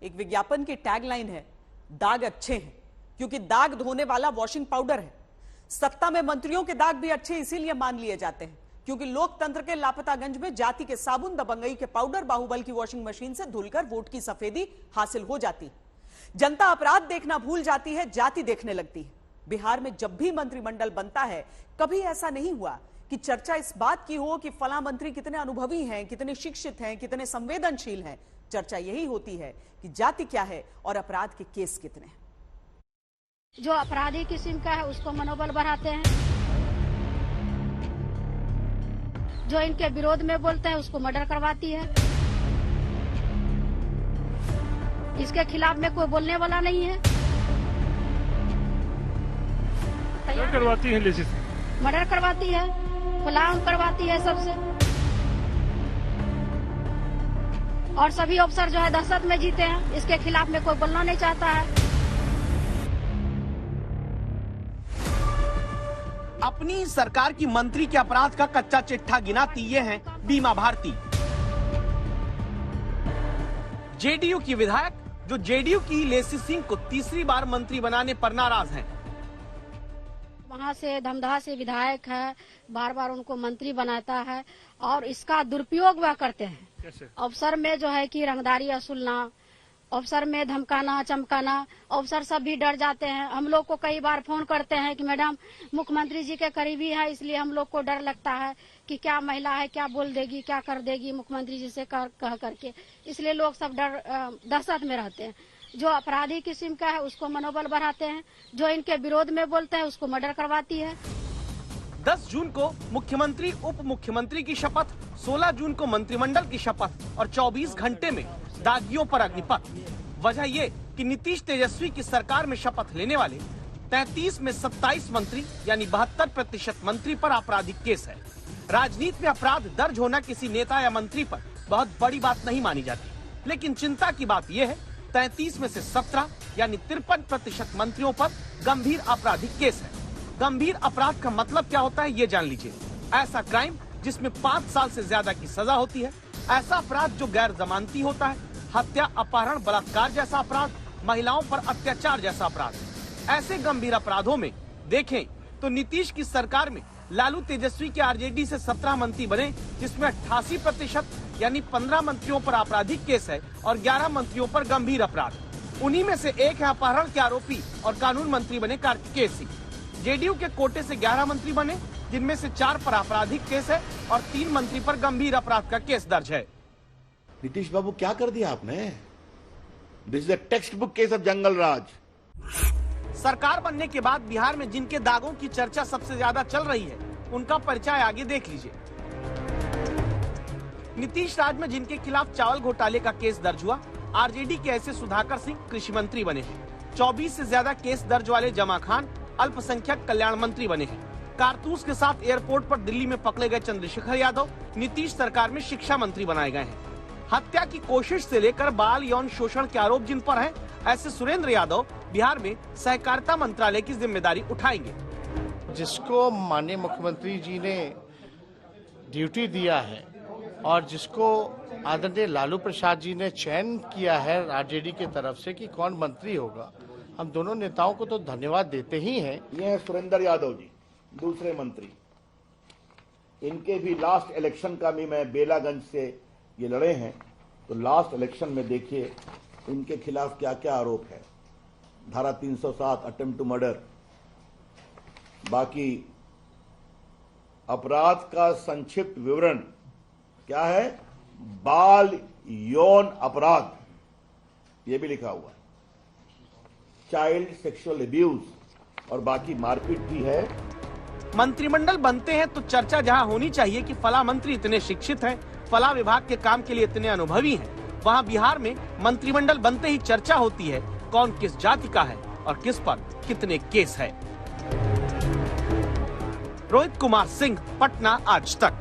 एक विज्ञापन की टैगलाइन है, दाग अच्छे हैं क्योंकि दाग धोने वाला वॉशिंग पाउडर है। सत्ता में मंत्रियों के दाग भी अच्छे इसीलिए मान लिए जाते हैं क्योंकि लोकतंत्र के लापतागंज में जाति के साबुन, दबंगई के पाउडर, बाहुबल की वॉशिंग मशीन से धुलकर वोट की सफेदी हासिल हो जाती। जनता अपराध देखना भूल जाती है, जाति देखने लगती है। बिहार में जब भी मंत्रिमंडल बनता है, कभी ऐसा नहीं हुआ कि चर्चा इस बात की हो कि फला मंत्री कितने अनुभवी हैं, कितने शिक्षित हैं, कितने संवेदनशील हैं। चर्चा यही होती है कि जाति क्या है और अपराध के केस कितने हैं। जो अपराधी किस्म का है उसको मनोबल बढ़ाते हैं, जो इनके विरोध में बोलते हैं उसको मर्डर करवाती है। इसके खिलाफ में कोई बोलने वाला नहीं है। करवाती है, मर्डर करवाती है, फलांग करवाती है सबसे। और सभी अफसर जो है दहशत में जीते हैं। इसके खिलाफ में कोई बोलना नहीं चाहता है। अपनी सरकार की मंत्री के अपराध का कच्चा चिट्ठा गिनाती ये हैं बीमा भारती, जेडीयू की विधायक जो जेडीयू की लेसी सिंह को तीसरी बार मंत्री बनाने पर नाराज हैं। वहाँ से धमधा से विधायक है, बार बार उनको मंत्री बनाता है और इसका दुरुपयोग वह करते हैं। अफसर में जो है कि रंगदारी वसूलना, अफसर में धमकाना, चमकाना। अफसर सब भी डर जाते हैं। हम लोग को कई बार फोन करते हैं कि मैडम मुख्यमंत्री जी के करीबी है, इसलिए हम लोग को डर लगता है कि क्या महिला है, क्या बोल देगी, क्या कर देगी मुख्यमंत्री जी से कह करके। इसलिए लोग सब दहशत में रहते हैं। जो अपराधी किस्म का है उसको मनोबल बढ़ाते हैं, जो इनके विरोध में बोलते हैं उसको मर्डर करवाती है। 10 जून को मुख्यमंत्री, उप मुख्यमंत्री की शपथ, 16 जून को मंत्रिमंडल की शपथ और 24 घंटे में दागियों पर अग्निपथ। वजह ये कि नीतीश तेजस्वी की सरकार में शपथ लेने वाले 33 में 27 मंत्री यानी 72% मंत्री पर आपराधिक केस है। राजनीति में अपराध दर्ज होना किसी नेता या मंत्री पर बहुत बड़ी बात नहीं मानी जाती, लेकिन चिंता की बात यह है 33 में से 17 यानी 53% मंत्रियों पर गंभीर आपराधिक केस है। गंभीर अपराध का मतलब क्या होता है ये जान लीजिए। ऐसा क्राइम जिसमें 5 साल से ज्यादा की सजा होती है, ऐसा अपराध जो गैर जमानती होता है, हत्या, अपहरण, बलात्कार जैसा अपराध, महिलाओं पर अत्याचार जैसा अपराध। ऐसे गंभीर अपराधों में देखें तो नीतीश की सरकार में लालू तेजस्वी के आरजेडी से 17 मंत्री बने, जिसमें 88% यानी 15 मंत्रियों पर आपराधिक केस है और 11 मंत्रियों पर गंभीर अपराध। उन्हीं में से एक है अपहरण के आरोपी और कानून मंत्री बने कार्तिकेय सिंह। जेडीयू के कोटे से 11 मंत्री बने, जिनमें से 4 पर आपराधिक केस है और 3 मंत्री पर गंभीर अपराध का केस दर्ज है। नीतीश बाबू क्या कर दिया आपने? This is a textbook case of jungle raj. सरकार बनने के बाद बिहार में जिनके दागों की चर्चा सबसे ज्यादा चल रही है, उनका परिचय आगे देख लीजिए। नीतीश राज में जिनके खिलाफ चावल घोटाले का केस दर्ज हुआ, आरजेडी के ऐसे सुधाकर सिंह कृषि मंत्री बने हैं। 24 से ज्यादा केस दर्ज वाले जमा खान अल्पसंख्यक कल्याण मंत्री बने हैं। कारतूस के साथ एयरपोर्ट पर दिल्ली में पकड़े गए चंद्रशेखर यादव नीतीश सरकार में शिक्षा मंत्री बनाए गए हैं। हत्या की कोशिश से लेकर बाल यौन शोषण के आरोप जिन पर हैं, ऐसे सुरेंद्र यादव बिहार में सहकारिता मंत्रालय की जिम्मेदारी उठाएंगे। जिसको माननीय मुख्यमंत्री जी ने ड्यूटी दिया है और जिसको आदरणीय लालू प्रसाद जी ने चयन किया है आरजेडी की तरफ से कि कौन मंत्री होगा, हम दोनों नेताओं को तो धन्यवाद देते ही हैं। ये है सुरेंद्र यादव जी, दूसरे मंत्री। इनके भी लास्ट इलेक्शन का भी मैं बेलागंज से ये लड़े हैं, तो लास्ट इलेक्शन में देखिए इनके खिलाफ क्या क्या आरोप है। धारा 307 अटेम्प्ट टू मर्डर। बाकी अपराध का संक्षिप्त विवरण क्या है? बाल यौन अपराध, ये भी लिखा हुआ है। चाइल्ड सेक्सुअल अब्यूज और बाकी मारपीट भी है। मंत्रिमंडल बनते हैं तो चर्चा जहां होनी चाहिए कि फला मंत्री इतने शिक्षित हैं, फला विभाग के काम के लिए इतने अनुभवी हैं, वहां बिहार में मंत्रिमंडल बनते ही चर्चा होती है कौन किस जाति का है और किस पर कितने केस है। रोहित कुमार सिंह, पटना, आज तक।